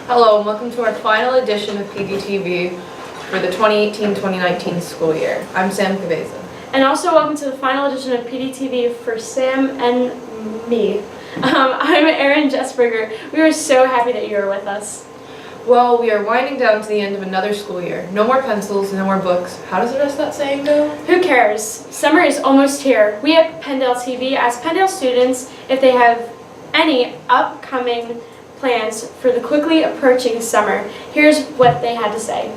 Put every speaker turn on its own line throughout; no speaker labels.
Hello and welcome to our final edition of PDTV for the 2018-2019 school year. I'm Sam Cabeza.
And also welcome to the final edition of PDTV for Sam and me. I'm Erin Jessberger. We are so happy that you are with us.
Well, we are winding down to the end of another school year. No more pencils, no more books. How does the rest of that saying go?
Who cares? Summer is almost here. We at Penndael TV asked Penndel students if they have any upcoming plans for the quickly approaching summer. Here's what they had to say.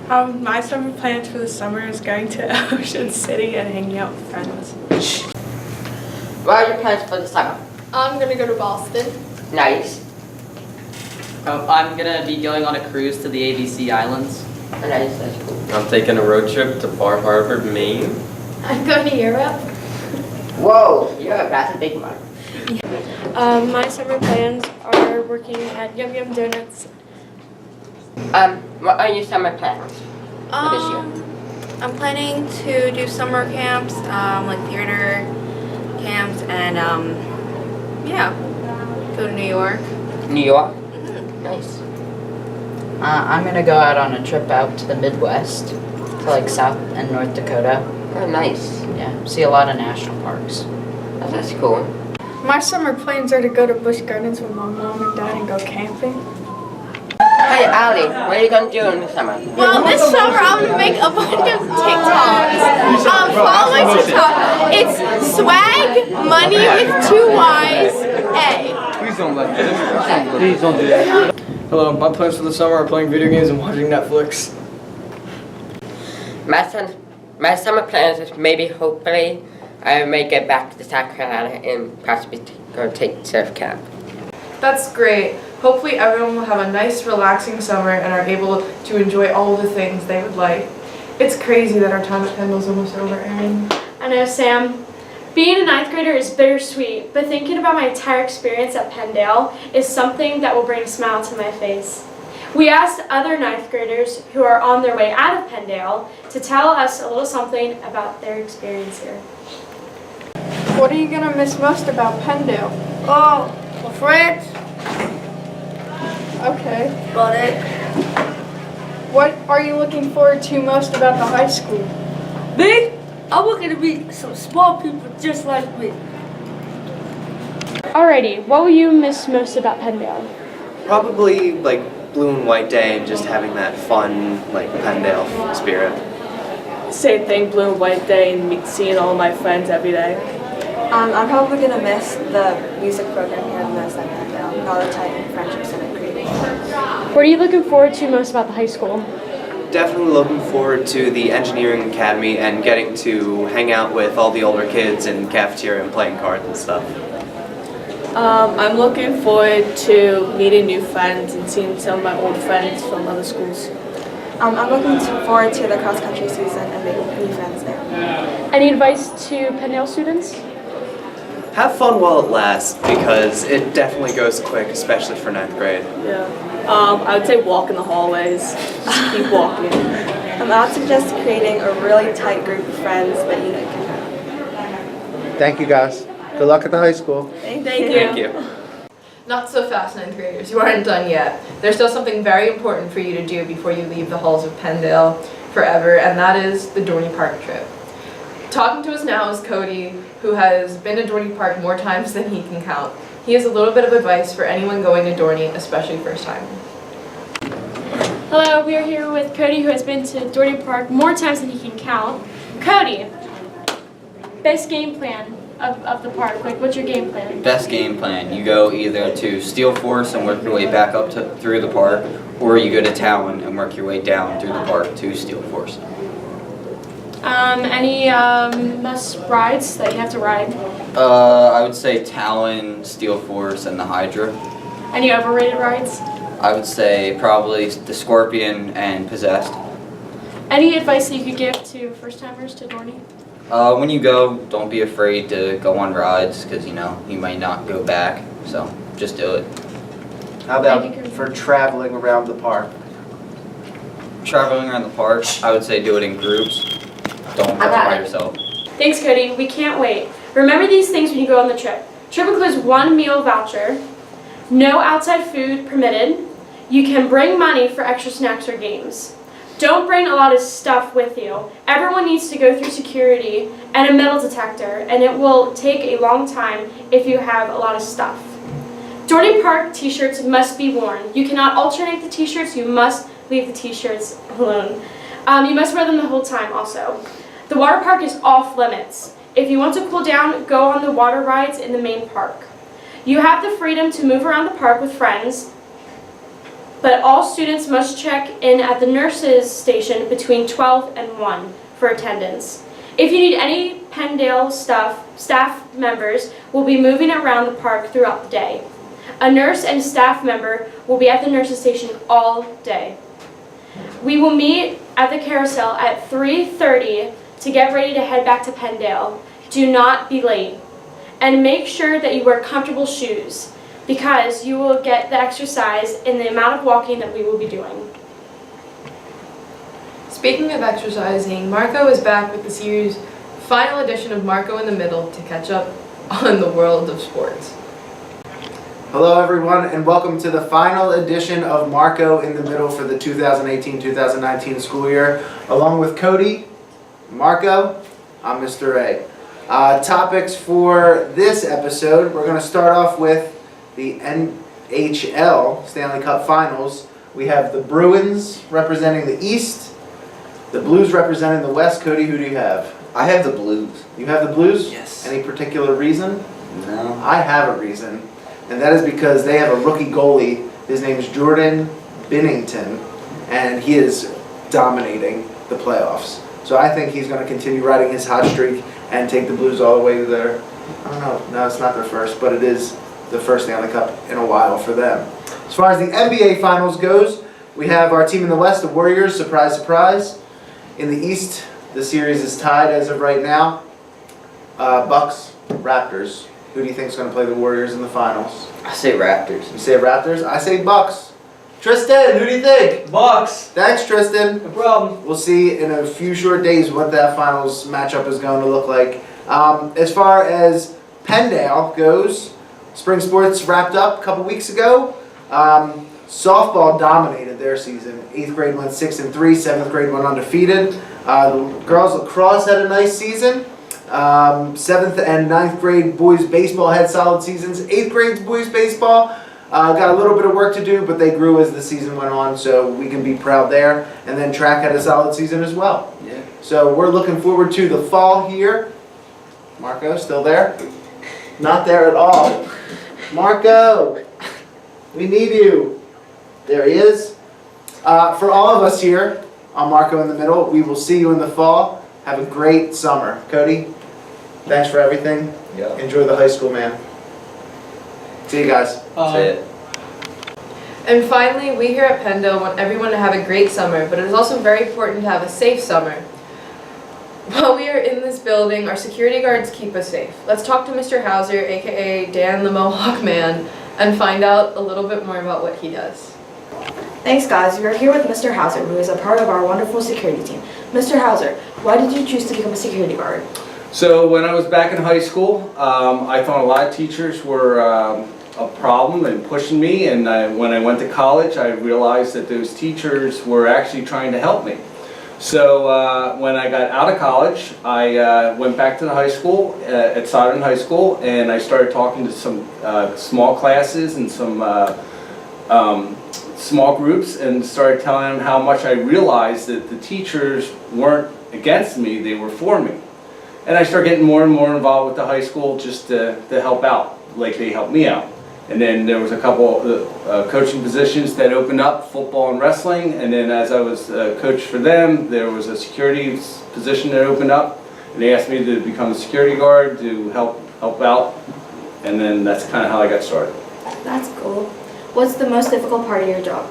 My summer plans for the summer is going to Ocean City and hanging out with friends.
What are your plans for the summer?
I'm gonna go to Boston.
Nice.
I'm gonna be going on a cruise to the ABC Islands.
Nice, that's cool.
I'm taking a road trip to Bar Harbor, Maine.
I'm going to Europe.
Whoa, Europe, that's a big one.
My summer plans are working at Yum Yum Donuts.
What are your summer plans for this year?
I'm planning to do summer camps, like theater camps, and yeah, go to New York.
New York? Nice.
I'm gonna go out on a trip out to the Midwest, to like South and North Dakota.
Oh, nice.
Yeah, see a lot of national parks.
Oh, that's cool.
My summer plans are to go to Busch Gardens with my mom and dad and go camping.
Hey, Allie, what are you going to do in the summer?
Well, this summer I'm gonna make a bunch of TikToks. Follow my TikTok. It's swag money with 2 Y's A.
Please don't let that. Please don't do that. Hello, my plans for the summer are playing video games and watching Netflix.
My summer plans is maybe, hopefully, I may get back to South Carolina and possibly go take surf camp.
That's great. Hopefully everyone will have a nice relaxing summer and are able to enjoy all the things they would like. It's crazy that our time at Penndel is almost over, Erin.
I know, Sam. Being a 9th grader is bittersweet, but thinking about my entire experience at Penndel is something that will bring a smile to my face. We asked other 9th graders who are on their way out of Penndel to tell us a little something about their experience here.
What are you gonna miss most about Penndael?
Oh, my friends.
Okay.
Got it.
What are you looking forward to most about the high school?
Me? I'm looking to meet some small people just like me.
Alrighty, what will you miss most about Penndel?
Probably like blue and white day and just having that fun like Penndael spirit.
Same thing, blue and white day and seeing all my friends every day.
I'm probably gonna miss the music program here in the second Penndael, and all the tight friendships that I created.
What are you looking forward to most about the high school?
Definitely looking forward to the engineering academy and getting to hang out with all the older kids in the cafeteria and playing cards and stuff.
I'm looking forward to meeting new friends and seeing some of my old friends from other schools.
I'm looking forward to the cross-country season and making new friends there.
Any advice to Penndel students?
Have fun while it lasts because it definitely goes quick, especially for 9th grade.
Yeah. I would say walk in the hallways. Just keep walking.
I would suggest creating a really tight group of friends that you can have.
Thank you, guys. Good luck at the high school.
Thank
Thank you. Not so fast, 9th graders. You aren't done yet. There's still something very important for you to do before you leave the halls of Penndel forever, and that is the Dorney Park trip. Talking to us now is Cody, who has been to Dorney Park more times than he can count. He has a little bit of advice for anyone going to Dorney, especially first time.
Hello, we are here with Cody, who has been to Dorney Park more times than he can count. Cody, best game plan of the park. Like, what's your game plan?
Best game plan. You go either to Steel Force and work your way back up through the park, or you go to Talon and work your way down through the park to Steel Force.
Any must rides that you have to ride?
I would say Talon, Steel Force, and the Hydra.
Any overrated rides?
I would say probably the Scorpion and Possessed.
Any advice that you could give to first-timers to Dorney?
When you go, don't be afraid to go on rides because, you know, you might not go back. So just do it.
How about for traveling around the park?
Traveling around the park, I would say do it in groups. Don't go by yourself.
Thanks, Cody. We can't wait. Remember these things when you go on the trip. Trip includes 1 meal voucher, no outside food permitted. You can bring money for extra snacks or games. Don't bring a lot of stuff with you. Everyone needs to go through security and a metal detector, and it will take a long time if you have a lot of stuff. Dorney Park t-shirts must be worn. You cannot alternate the t-shirts. You must leave the t-shirts alone. You must wear them the whole time also. The water park is off limits. If you want to cool down, go on the water rides in the main park. You have the freedom to move around the park with friends, but all students must check in at the nurses station between 12 and 1 for attendance. If you need any Penndel staff members will be moving around the park throughout the day. A nurse and staff member will be at the nurses station all day. We will meet at the carousel at 3:30 to get ready to head back to Penndel. Do not be late. And make sure that you wear comfortable shoes, because you will get the exercise in the amount of walking that we will be doing.
Speaking of exercising, Marco is back with the series' final edition of Marco in the Middle to catch up on the world of sports.
Hello everyone, and welcome to the final edition of Marco in the Middle for the 2018-2019 school year. Along with Cody, Marco, I'm Mr. A. Topics for this episode, we're going to start off with the Nhl Stanley Cup Finals. We have the Bruins representing the East, the Blues representing the West. Cody, who do you have?
I have the Blues.
You have the Blues?
Yes.
Any particular reason?
No.
I have a reason, and that is because they have a rookie goalie. His name is Jordan Binnington, and he is dominating the playoffs. So I think he's going to continue riding his hot streak and take the Blues all the way to their, I don't know, no, it's not their first, but it is the first Stanley Cup in a while for them. As far as the NBA Finals goes, we have our team in the West, the Warriors, surprise, surprise. In the East, the series is tied as of right now. Bucks, Raptors. Who do you think is going to play the Warriors in the Finals?
I say Raptors.
You say Raptors? I say Bucks. Tristan, who do you think?
Bucks.
Thanks, Tristan.
No problem.
We'll see in a few short days what that finals matchup is going to look like. As far as Penndel goes, spring sports wrapped up a couple weeks ago. Softball dominated their season. 8th grade went 6-3, 7th grade went undefeated. The girls lacrosse had a nice season. 7th and 9th grade boys baseball had solid seasons. 8th grade boys baseball got a little bit of work to do, but they grew as the season went on, so we can be proud there. And then track had a solid season as well.
Yeah.
So we're looking forward to the fall here. Marco, still there? Not there at all. Marco, we need you. There he is. For all of us here on Marco in the Middle, we will see you in the fall. Have a great summer. Cody, thanks for everything.
Yeah.
Enjoy the high school, man. See you guys.
That's it.
And finally, we here at Penndel want everyone to have a great summer, but it is also very important to have a safe summer. While we are in this building, our security guards keep us safe. Let's talk to Mr. Hauser, aka Dan the Mohawk Man, and find out a little bit more about what he does.
Thanks guys, we are here with Mr. Hauser, who is a part of our wonderful security team. Mr. Hauser, why did you choose to become a security guard?
So when I was back in high school, I thought a lot of teachers were a problem and pushing me, and when I went to college I realized that those teachers were actually trying to help me. So when I got out of college, I went back to the high school at Southern High School, and I started talking to some small classes and some small groups, and started telling them how much I realized that the teachers weren't against me, they were for me. And I started getting more and more involved with the high school just to help out, like they helped me out. And then there was a couple coaching positions that opened up, football and wrestling, and then as I was coach for them, there was a security position that opened up, and they asked me to become a security guard to help out, and then that's kind of how I got started.
That's cool. What's the most difficult part of your job?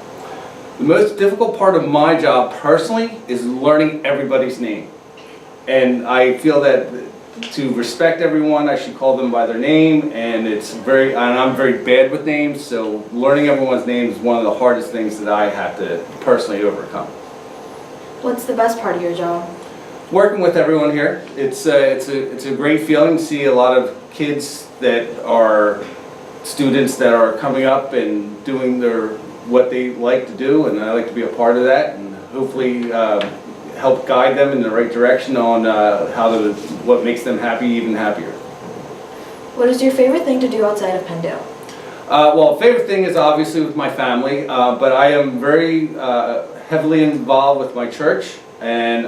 The most difficult part of my job personally is learning everybody's name. And I feel that to respect everyone, I should call them by their name, and I'm very bad with names, so learning everyone's name is one of the hardest things that I have to personally overcome.
What's the best part of your job?
Working with everyone here. It's a great feeling to see a lot of kids that are students that are coming up and doing their what they like to do, and I like to be a part of that, and hopefully help guide them in the right direction on what makes them happy, even happier.
What is your favorite thing to do outside of Penndel?
Well, favorite thing is obviously with my family, but I am very heavily involved with my church, and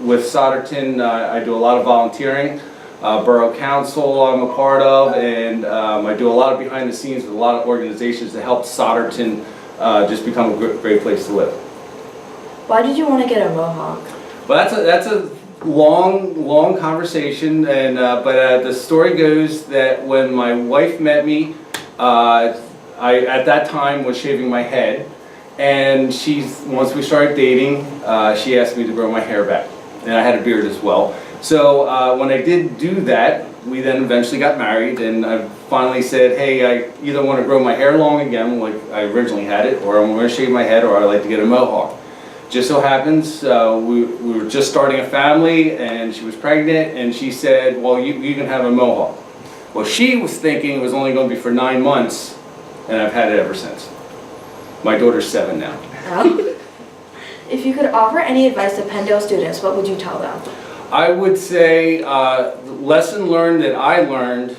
with Solderton I do a lot of volunteering. Borough Council I'm a part of, and I do a lot of behind the scenes with a lot of organizations to help Solderton just become a great place to live.
Why did you want to get a mohawk?
Well, that's a long conversation, and but the story goes that when my wife met me, I at that time was shaving my head, and once we started dating, she asked me to grow my hair back, and I had a beard as well. So when I did do that, we then eventually got married, and I finally said, hey, I either want to grow my hair long again like I originally had it, or I'm going to shave my head, or I'd like to get a mohawk. Just so happens we were just starting a family, and she was pregnant, and she said, well, you can have a mohawk. Well, she was thinking it was only going to be for 9 months, and I've had it ever since. My daughter's 7 now.
If you could offer any advice to Penndel students, what would you tell them?
I would say the lesson learned that I learned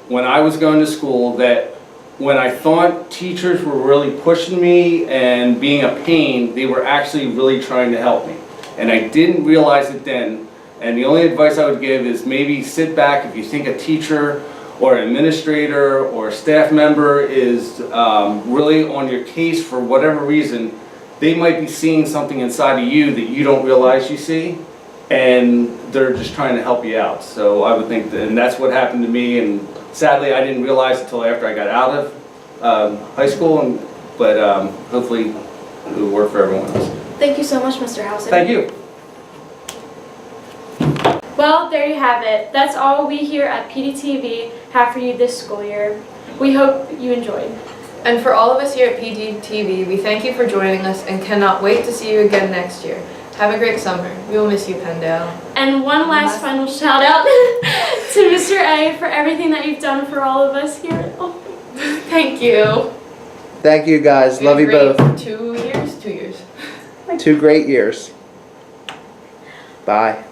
when I was going to school, that when I thought teachers were really pushing me and being a pain, they were actually really trying to help me. And I didn't realize it then. And the only advice I would give is maybe sit back if you think a teacher or an administrator or a staff member is really on your case for whatever reason. They might be seeing something inside of you that you don't realize you see, and they're just trying to help you out. So I would think that, and that's what happened to me, and sadly I didn't realize until after I got out of high school, but hopefully it will work for everyone else.
Thank you so much, Mr. Hauser.
Thank you.
Well, there you have it. That's all we here at PDTV have for you this school year. We hope you enjoyed.
And for all of us here at PDTV, we thank you for joining us and cannot wait to see you again next year. Have a great summer. We will miss you, Penndel.
And one last final shout out to Mr. A for everything that you've done for all of us here. Oh.
Thank you.
Thank you guys. Love you
Great.
both.
2 years? 2 years.
2 great years. Bye.